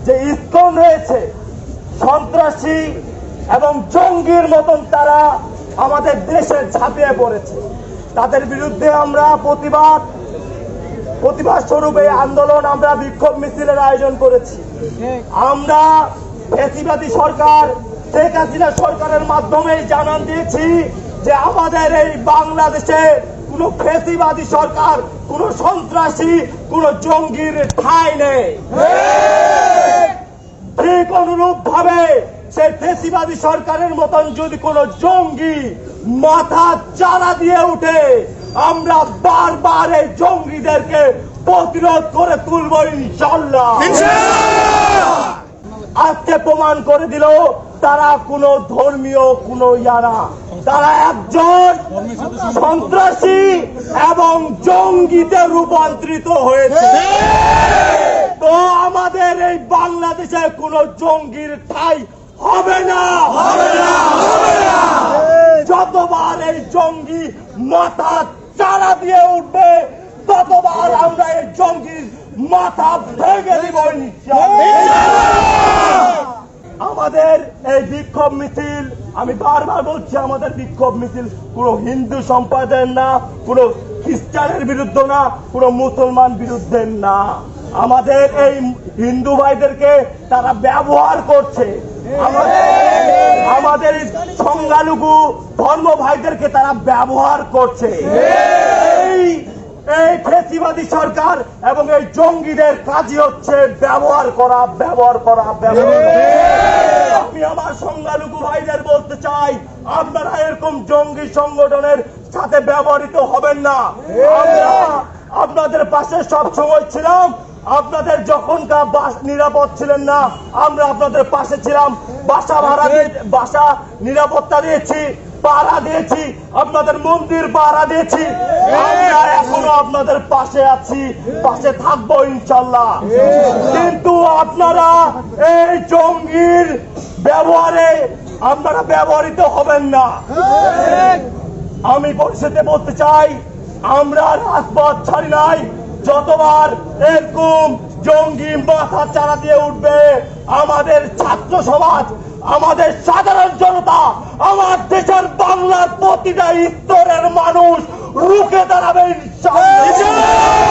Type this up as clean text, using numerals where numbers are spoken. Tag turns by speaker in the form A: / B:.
A: যে ইসকন রয়েছে, সন্ত্রাসী এবং জঙ্গির মতন তারা আমাদের দেশে ঝাঁপিয়ে পড়েছে। তাদের বিরুদ্ধে আমরা প্রতিবাদ স্বরূপ এই আন্দোলন, আমরা বিক্ষোভ মিছিলের আয়োজন করেছি। আমরা ফ্যাসিবাদী সরকার শেখ হাসিনা সরকারের মাধ্যমে জানান দিয়েছি যে আমাদের এই বাংলাদেশে কোন ফ্যাসিবাদী সরকার, কোন সন্ত্রাসী, কোন জঙ্গির ঠাঁই নেই। ঠিক অনুরূপ ভাবে সেই ফ্যাসিবাদী সরকারের মতন যদি কোন জঙ্গি মাথা চারা দিয়ে উঠে, আমরা বারবার এই জঙ্গিদেরকে প্রতিরোধ করে তুলব ইনশাআল্লাহ। আজকে প্রমাণ করে দিল তারা কোন ধর্মীয় কোন ইয়ারা, তারা একজন সন্ত্রাসী এবং জঙ্গিতে রূপান্তরিত হয়েছে। তো আমাদের এই বাংলাদেশে কোন জঙ্গির ঠাঁই হবে না, হবে না, হবে না। যতবার এই জঙ্গি মাথা চারা দিয়ে উঠবে, ততবার আমরা এই জঙ্গির মাথা ভেঙে দিব ইনশাআল্লাহ। আমাদের এই বিক্ষোভ মিছিল, আমি বারবার বলছি, আমাদের বিক্ষোভ মিছিল পুরো হিন্দু সম্প্রদায়ের না, পুরো খ্রিস্টানের বিরুদ্ধে না, পুরো মুসলমান বিরুদ্ধে না। আমাদের এই হিন্দু ভাইদেরকে তারা ব্যবহার করছে, আমাদের সংখ্যালঘু ধর্ম ভাইদেরকে তারা ব্যবহার করছে। এই ফ্যাসিবাদী সরকার এবং এই জঙ্গিদের কাজই হচ্ছে ব্যবহার করা, ব্যবহার করা, ব্যবহার করা। আমি আমার সংখ্যালঘু ভাইদের বলতে চাই, আপনারা এরকম জঙ্গি সংগঠনের সাথে ব্যবহৃত হবেন না। আমরা আপনাদের পাশে সব সময় ছিলাম। আপনাদের যখন নিরাপদ ছিলেন না, আমরা আপনাদের পাশে ছিলাম। বাসা ভাড়া দিয়ে, বাসা নিরাপত্তা দিয়েছি, পাহারা দিয়েছি, আপনাদের মন্দির পাহারা দিয়েছি। আমরা এখনো আপনাদের পাশে আছি, পাশে থাকবো ইনশাআল্লাহ। কিন্তু আপনারা এই জঙ্গির ব্যবহারে আপনারা ব্যবহৃত হবেন না। আমি পরিষদে বলতে চাই, আমরা রাজপথ ছাড়ি নাই। যতবার এরকম জঙ্গি মাথা চারা দিয়ে উঠবে, আমাদের ছাত্র সমাজ, আমাদের সাধারণ জনতা, আমার দেশের বাংলার প্রতিটা স্তরের মানুষ রুখে দাঁড়াবে ইনশাআল্লাহ।